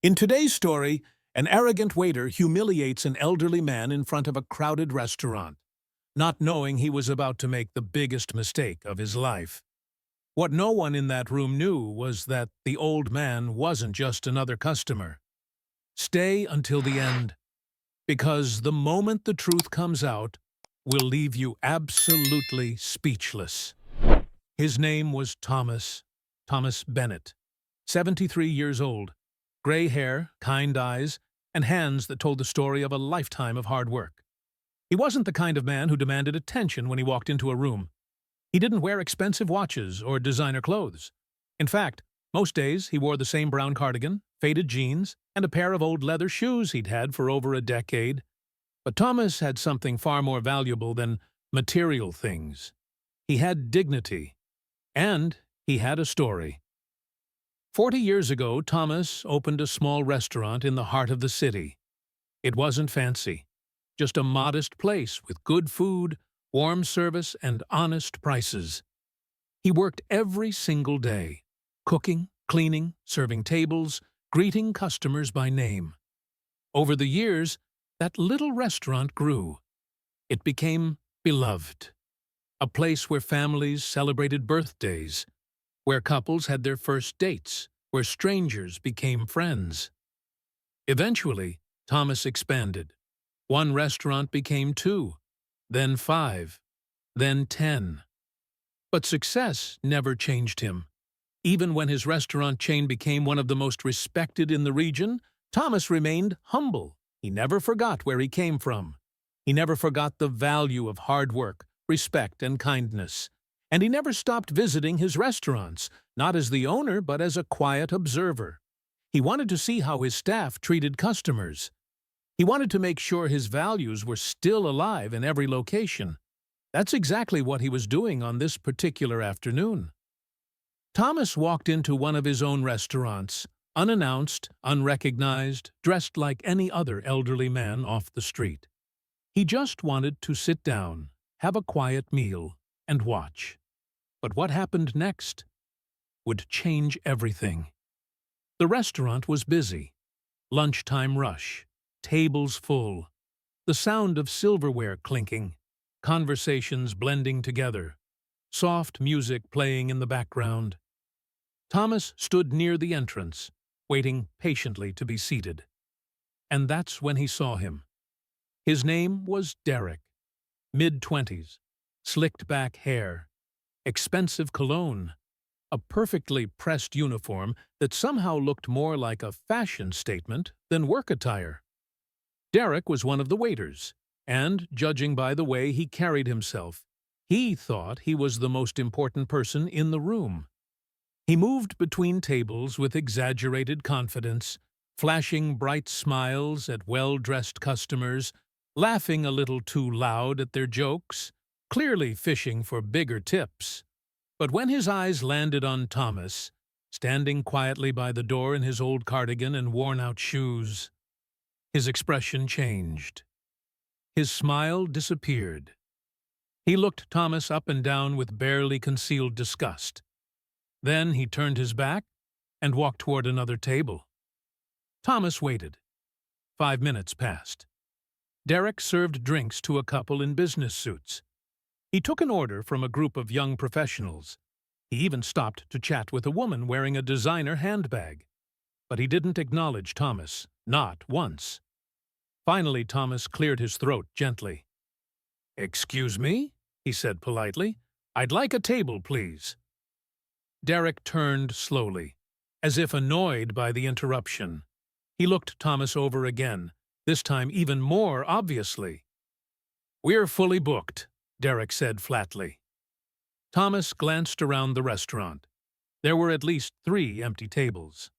In today's story, an arrogant waiter humiliates an elderly man in front of a crowded restaurant, not knowing he was about to make the biggest mistake of his life. What no one in that room knew was that the old man wasn't just another customer. Stay until the end, because the moment the truth comes out will leave you absolutely speechless. His name was Thomas Bennett, 73 years old, gray hair, kind eyes, and hands that told the story of a lifetime of hard work. He wasn't the kind of man who demanded attention when he walked into a room. He didn't wear expensive watches or designer clothes. In fact, most days he wore the same brown cardigan, faded jeans, and a pair of old leather shoes he'd had for over a decade. But Thomas had something far more valuable than material things. He had dignity, and he had a story. 40 years ago, Thomas opened a small restaurant in the heart of the city. It wasn't fancy, just a modest place with good food, warm service, and honest prices. He worked every single day, cooking, cleaning, serving tables, greeting customers by name. Over the years, that little restaurant grew. It became beloved, a place where families celebrated birthdays, where couples had their first dates, where strangers became friends. Eventually, Thomas expanded. One restaurant became 2, then 5, then 10. But success never changed him. Even when his restaurant chain became one of the most respected in the region, Thomas remained humble. He never forgot where he came from. He never forgot the value of hard work, respect, and kindness. And he never stopped visiting his restaurants, not as the owner but as a quiet observer. He wanted to see how his staff treated customers. He wanted to make sure his values were still alive in every location. That's exactly what he was doing on this particular afternoon. Thomas walked into one of his own restaurants, unannounced, unrecognized, dressed like any other elderly man off the street. He just wanted to sit down, have a quiet meal, and watch. But what happened next would change everything. The restaurant was busy. Lunchtime rush. Tables full. The sound of silverware clinking. Conversations blending together. Soft music playing in the background. Thomas stood near the entrance, waiting patiently to be seated. And that's when he saw him. His name was Derek. Mid-20s. Slicked back hair. Expensive cologne. A perfectly pressed uniform that somehow looked more like a fashion statement than work attire. Derek was one of the waiters, and, judging by the way he carried himself, he thought he was the most important person in the room. He moved between tables with exaggerated confidence, flashing bright smiles at well-dressed customers, laughing a little too loud at their jokes, clearly fishing for bigger tips. But when his eyes landed on Thomas, standing quietly by the door in his old cardigan and worn-out shoes, his expression changed. His smile disappeared. He looked Thomas up and down with barely concealed disgust. Then he turned his back and walked toward another table. Thomas waited. 5 minutes passed. Derek served drinks to a couple in business suits. He took an order from a group of young professionals. He even stopped to chat with a woman wearing a designer handbag. But he didn't acknowledge Thomas, not once. Finally, Thomas cleared his throat gently. "Excuse me," he said politely. "I'd like a table, please." Derek turned slowly, as if annoyed by the interruption. He looked Thomas over again, this time even more obviously. "We're fully booked," Derek said flatly. Thomas glanced around the restaurant. There were at least 3 empty tables.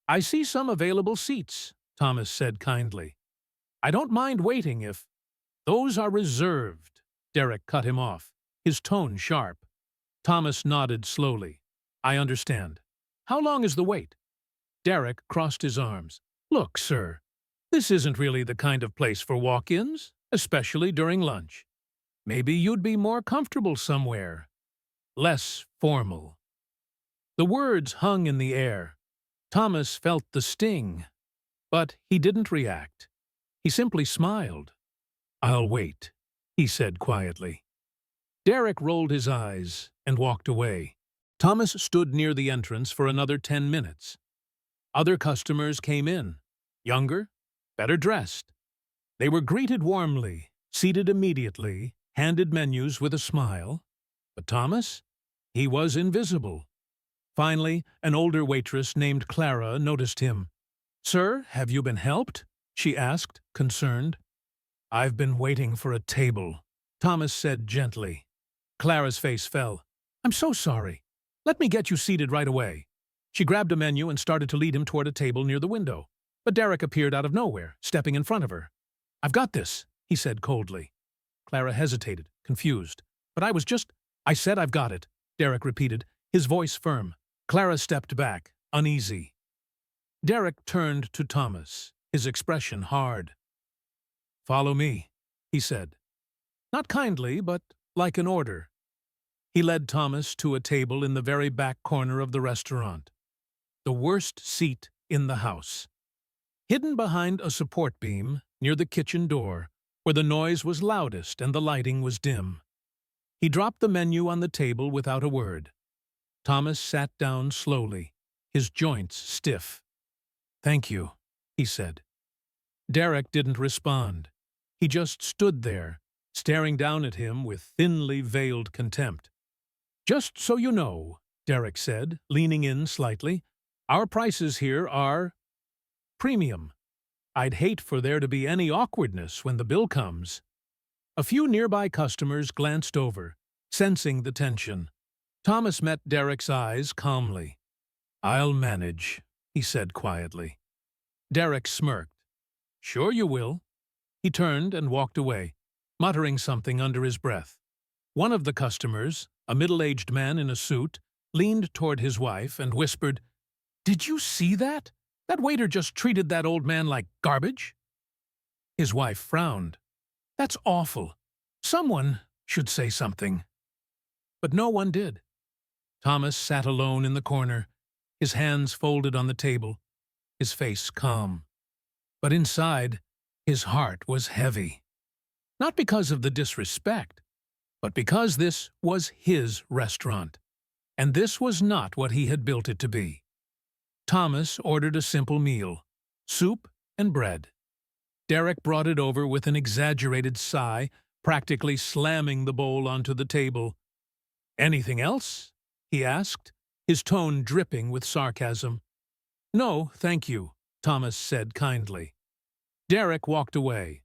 "I see some available seats," Thomas said kindly. "I don't mind waiting if—" "Those are reserved," Derek cut him off, his tone sharp. Thomas nodded slowly. "I understand. How long is the wait?" Derek crossed his arms. "Look, sir, this isn't really the kind of place for walk-ins, especially during lunch. Maybe you'd be more comfortable somewhere. Less formal." The words hung in the air. Thomas felt the sting, but he didn't react. He simply smiled. "I'll wait," he said quietly. Derek rolled his eyes and walked away. Thomas stood near the entrance for another 10 minutes. Other customers came in, younger, better dressed. They were greeted warmly, seated immediately, handed menus with a smile. But Thomas? He was invisible. Finally, an older waitress named Clara noticed him. "Sir, have you been helped?" she asked, concerned. "I've been waiting for a table," Thomas said gently. Clara's face fell. "I'm so sorry. Let me get you seated right away." She grabbed a menu and started to lead him toward a table near the window. But Derek appeared out of nowhere, stepping in front of her. "I've got this," he said coldly. Clara hesitated, confused. "But I said I've got it," Derek repeated, his voice firm. Clara stepped back, uneasy. Derek turned to Thomas, his expression hard. "Follow me," he said. Not kindly, but like an order. He led Thomas to a table in the very back corner of the restaurant. The worst seat in the house. Hidden behind a support beam near the kitchen door, where the noise was loudest and the lighting was dim. He dropped the menu on the table without a word. Thomas sat down slowly, his joints stiff. "Thank you," he said. Derek didn't respond. He just stood there, staring down at him with thinly veiled contempt. "Just so you know," Derek said, leaning in slightly, "our prices here are premium. I'd hate for there to be any awkwardness when the bill comes." A few nearby customers glanced over, sensing the tension. Thomas met Derek's eyes calmly. "I'll manage," he said quietly. Derek smirked. "Sure you will." He turned and walked away, muttering something under his breath. One of the customers, a middle-aged man in a suit, leaned toward his wife and whispered, "Did you see that? That waiter just treated that old man like garbage." His wife frowned. "That's awful. Someone should say something." But no one did. Thomas sat alone in the corner, his hands folded on the table, his face calm. But inside, his heart was heavy. Not because of the disrespect, but because this was his restaurant, and this was not what he had built it to be. Thomas ordered a simple meal, soup and bread. Derek brought it over with an exaggerated sigh, practically slamming the bowl onto the table. "Anything else?" he asked, his tone dripping with sarcasm. "No, thank you," Thomas said kindly. Derek walked away.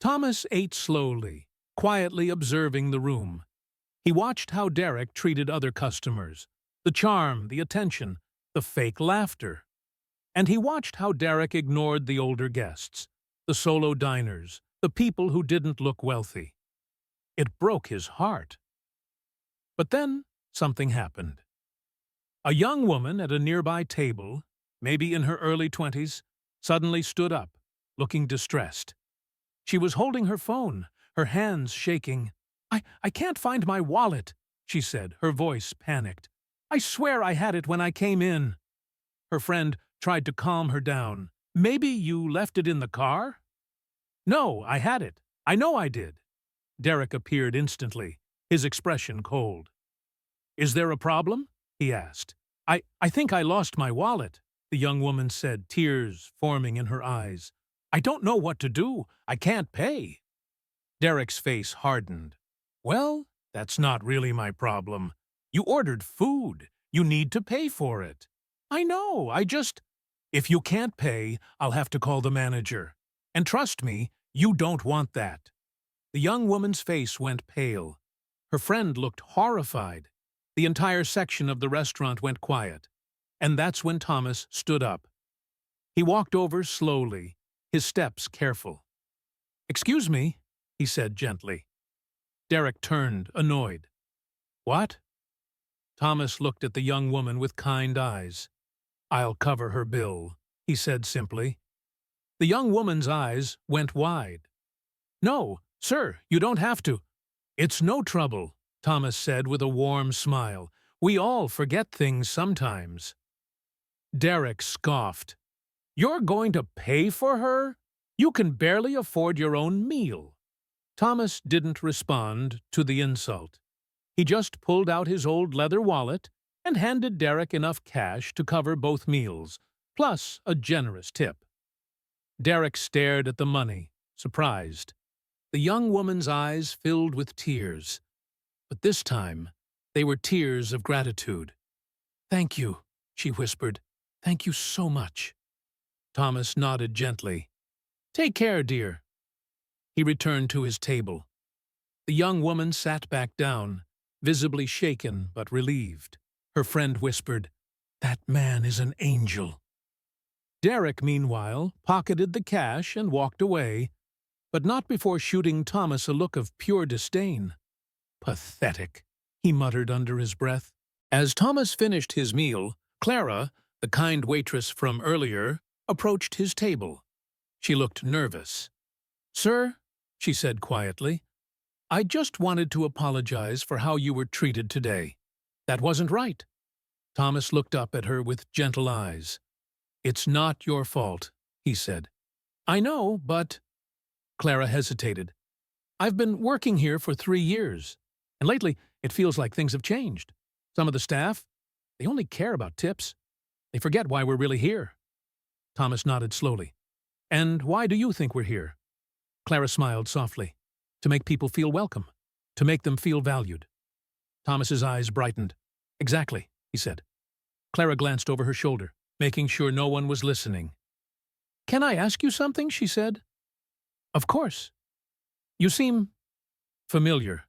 Thomas ate slowly, quietly observing the room. He watched how Derek treated other customers, the charm, the attention, the fake laughter. And he watched how Derek ignored the older guests, the solo diners, the people who didn't look wealthy. It broke his heart. But then something happened. A young woman at a nearby table, maybe in her early 20s, suddenly stood up, looking distressed. She was holding her phone, her hands shaking. I can't find my wallet," she said, her voice panicked. "I swear I had it when I came in." Her friend tried to calm her down. "Maybe you left it in the car?" "No, I had it. I know I did." Derek appeared instantly, his expression cold. "Is there a problem?" he asked. I think I lost my wallet," the young woman said, tears forming in her eyes. "I don't know what to do. I can't pay." Derek's face hardened. "Well, that's not really my problem. You ordered food. You need to pay for it." "I know, If you can't pay, I'll have to call the manager. And trust me, you don't want that." The young woman's face went pale. Her friend looked horrified. The entire section of the restaurant went quiet. And that's when Thomas stood up. He walked over slowly, his steps careful. "Excuse me," he said gently. Derek turned, annoyed. "What?" Thomas looked at the young woman with kind eyes. "I'll cover her bill," he said simply. The young woman's eyes went wide. "No, sir, you don't have to." "It's no trouble," Thomas said with a warm smile. "We all forget things sometimes." Derek scoffed. You're going to pay for her? You can barely afford your own meal. Thomas didn't respond to the insult. He just pulled out his old leather wallet and handed Derek enough cash to cover both meals, plus a generous tip. Derek stared at the money, surprised. The young woman's eyes filled with tears, but this time they were tears of gratitude. "Thank you," she whispered. "Thank you so much." Thomas nodded gently. "Take care, dear." He returned to his table. The young woman sat back down, visibly shaken but relieved. Her friend whispered, "That man is an angel." Derek, meanwhile, pocketed the cash and walked away, but not before shooting Thomas a look of pure disdain. "Pathetic," he muttered under his breath. As Thomas finished his meal, Clara, the kind waitress from earlier, approached his table. She looked nervous. "Sir," she said quietly, "I just wanted to apologize for how you were treated today. That wasn't right." Thomas looked up at her with gentle eyes. "It's not your fault," he said. "I know, but—" Clara hesitated. "I've been working here for 3 years, and lately it feels like things have changed. Some of the staff, they only care about tips. They forget why we're really here." Thomas nodded slowly. "And why do you think we're here?" Clara smiled softly. "To make people feel welcome. To make them feel valued." Thomas's eyes brightened. "Exactly," he said. Clara glanced over her shoulder, making sure no one was listening. "Can I ask you something?" she said. "Of course. You seem familiar.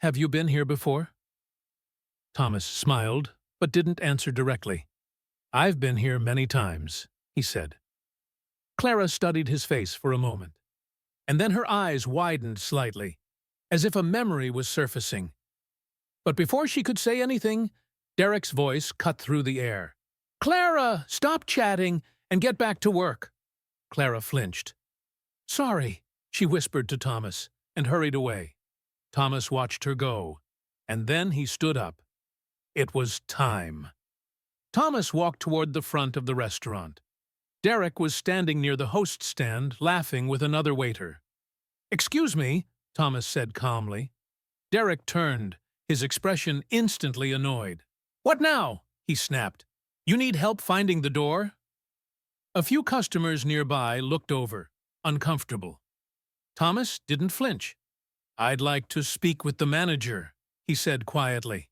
Have you been here before?" Thomas smiled, but didn't answer directly. "I've been here many times," he said. Clara studied his face for a moment, and then her eyes widened slightly, as if a memory was surfacing. But before she could say anything, Derek's voice cut through the air. "Clara, stop chatting and get back to work." Clara flinched. "Sorry," she whispered to Thomas, and hurried away. Thomas watched her go, and then he stood up. It was time. Thomas walked toward the front of the restaurant. Derek was standing near the host stand, laughing with another waiter. "Excuse me," Thomas said calmly. Derek turned, his expression instantly annoyed. "What now?" he snapped. "You need help finding the door?" A few customers nearby looked over, uncomfortable. Thomas didn't flinch. "I'd like to speak with the manager," he said quietly.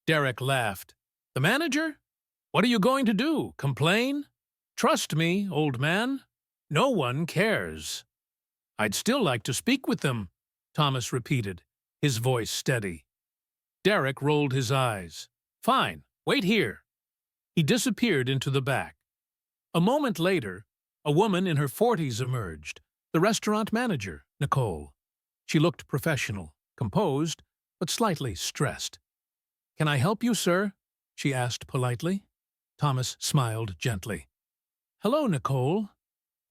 Derek laughed. "The manager? What are you going to do, complain? Trust me, old man, no one cares." "I'd still like to speak with them," Thomas repeated, his voice steady. Derek rolled his eyes. "Fine, wait here." He disappeared into the back. A moment later, a woman in her 40s emerged, the restaurant manager, Nicole. She looked professional, composed, but slightly stressed. "Can I help you, sir?" she asked politely. Thomas smiled gently. "Hello, Nicole."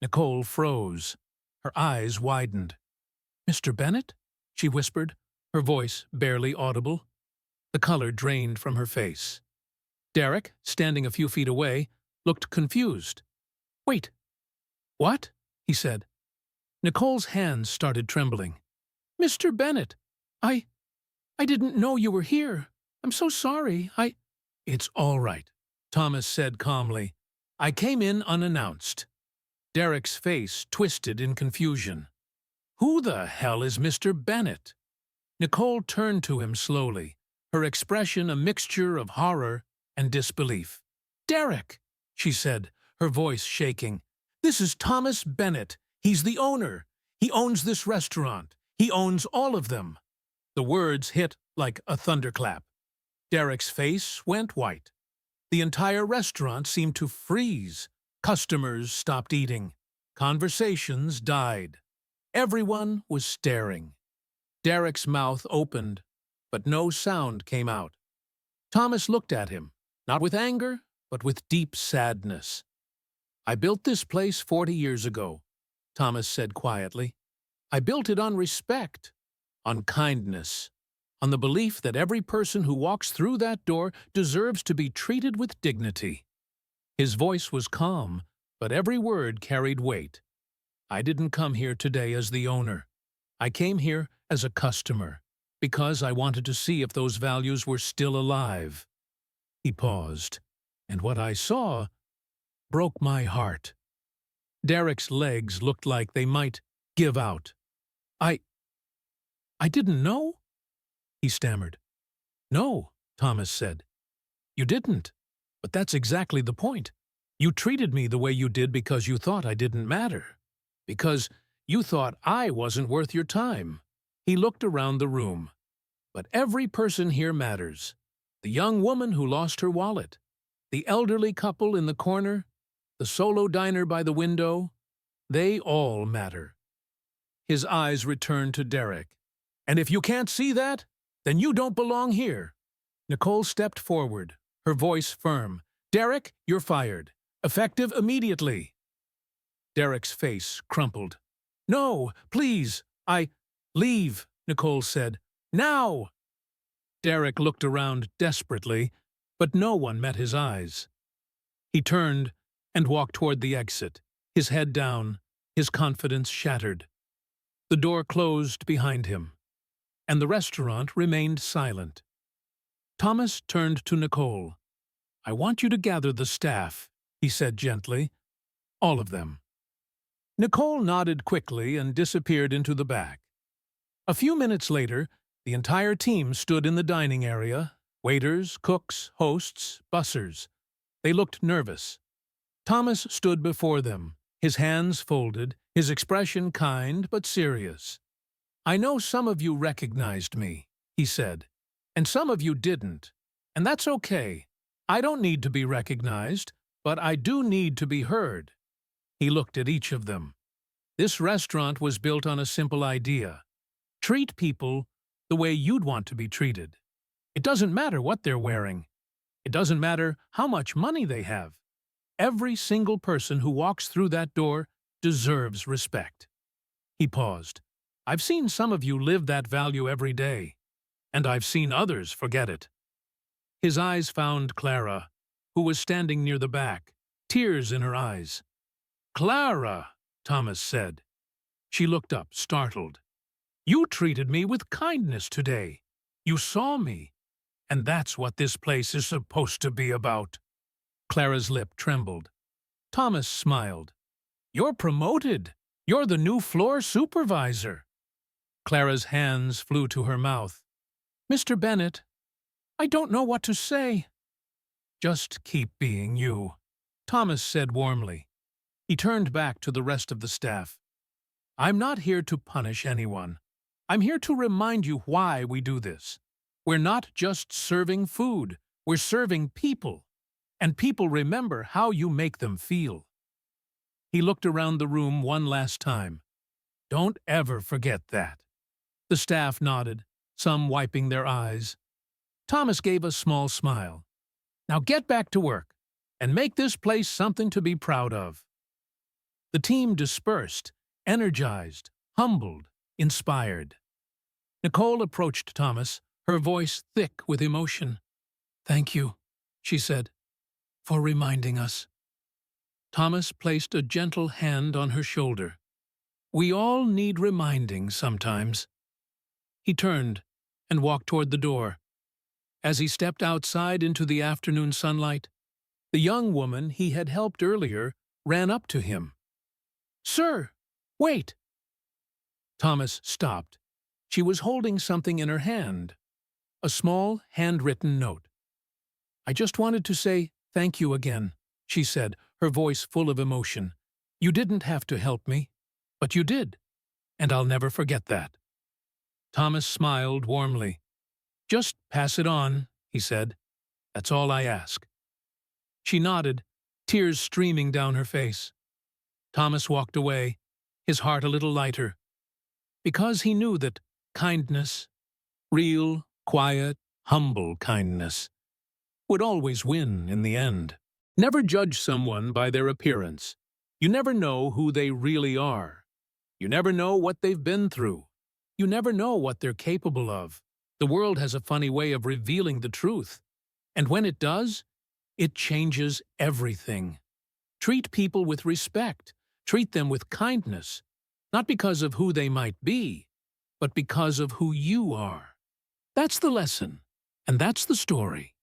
Nicole froze. Her eyes widened. "Mr. Bennett?" she whispered, her voice barely audible. The color drained from her face. Derek, standing a few feet away, looked confused. "Wait. What?" he said. Nicole's hands started trembling. "Mr. Bennett, I didn't know you were here. I'm so sorry. It's all right," Thomas said calmly. "I came in unannounced." Derek's face twisted in confusion. "Who the hell is Mr. Bennett?" Nicole turned to him slowly, her expression a mixture of horror and disbelief. "Derek," she said, her voice shaking. "This is Thomas Bennett. He's the owner. He owns this restaurant. He owns all of them." The words hit like a thunderclap. Derek's face went white. The entire restaurant seemed to freeze. Customers stopped eating. Conversations died. Everyone was staring. Derek's mouth opened, but no sound came out. Thomas looked at him, not with anger, but with deep sadness. "I built this place 40 years ago," Thomas said quietly. "I built it on respect, on kindness, on the belief that every person who walks through that door deserves to be treated with dignity. His voice was calm, but every word carried weight. I didn't come here today as the owner. I came here as a customer, because I wanted to see if those values were still alive. He paused, and what I saw broke my heart. Derek's legs looked like they might give out. I didn't know, he stammered. No, Thomas said. You didn't. But that's exactly the point. You treated me the way you did because you thought I didn't matter. Because you thought I wasn't worth your time. He looked around the room. But every person here matters. The young woman who lost her wallet, the elderly couple in the corner, the solo diner by the window, they all matter. His eyes returned to Derek. And if you can't see that, then you don't belong here. Nicole stepped forward, her voice firm. Derek, you're fired. Effective immediately. Derek's face crumpled. No, please, Leave, Nicole said. Now! Derek looked around desperately, but no one met his eyes. He turned and walked toward the exit, his head down, his confidence shattered. The door closed behind him, and the restaurant remained silent. Thomas turned to Nicole. I want you to gather the staff, he said gently. All of them. Nicole nodded quickly and disappeared into the back. A few minutes later, the entire team stood in the dining area, waiters, cooks, hosts, bussers. They looked nervous. Thomas stood before them, his hands folded, his expression kind but serious. I know some of you recognized me, he said, and some of you didn't, and that's okay. I don't need to be recognized, but I do need to be heard. He looked at each of them. This restaurant was built on a simple idea. Treat people the way you'd want to be treated. It doesn't matter what they're wearing. It doesn't matter how much money they have. Every single person who walks through that door deserves respect. He paused. I've seen some of you live that value every day, and I've seen others forget it. His eyes found Clara, who was standing near the back, tears in her eyes. Clara, Thomas said. She looked up, startled. You treated me with kindness today. You saw me, and that's what this place is supposed to be about. Clara's lip trembled. Thomas smiled. You're promoted. You're the new floor supervisor. Clara's hands flew to her mouth. Mr. Bennett, I don't know what to say. Just keep being you, Thomas said warmly. He turned back to the rest of the staff. I'm not here to punish anyone. I'm here to remind you why we do this. We're not just serving food. We're serving people. And people remember how you make them feel. He looked around the room one last time. Don't ever forget that. The staff nodded, some wiping their eyes. Thomas gave a small smile. Now get back to work and make this place something to be proud of. The team dispersed, energized, humbled, inspired. Nicole approached Thomas, her voice thick with emotion. Thank you, she said, for reminding us. Thomas placed a gentle hand on her shoulder. We all need reminding sometimes. He turned and walked toward the door. As he stepped outside into the afternoon sunlight, the young woman he had helped earlier ran up to him. Sir, wait! Thomas stopped. She was holding something in her hand, a small handwritten note. I just wanted to say thank you again, she said, her voice full of emotion. You didn't have to help me, but you did, and I'll never forget that. Thomas smiled warmly. Just pass it on, he said. That's all I ask. She nodded, tears streaming down her face. Thomas walked away, his heart a little lighter, because he knew that kindness, real, quiet, humble kindness, would always win in the end. Never judge someone by their appearance. You never know who they really are. You never know what they've been through. You never know what they're capable of. The world has a funny way of revealing the truth. And when it does, It changes everything. Treat people with respect. Treat them with kindness, not because of who they might be, but because of who you are. That's the lesson, and that's the story.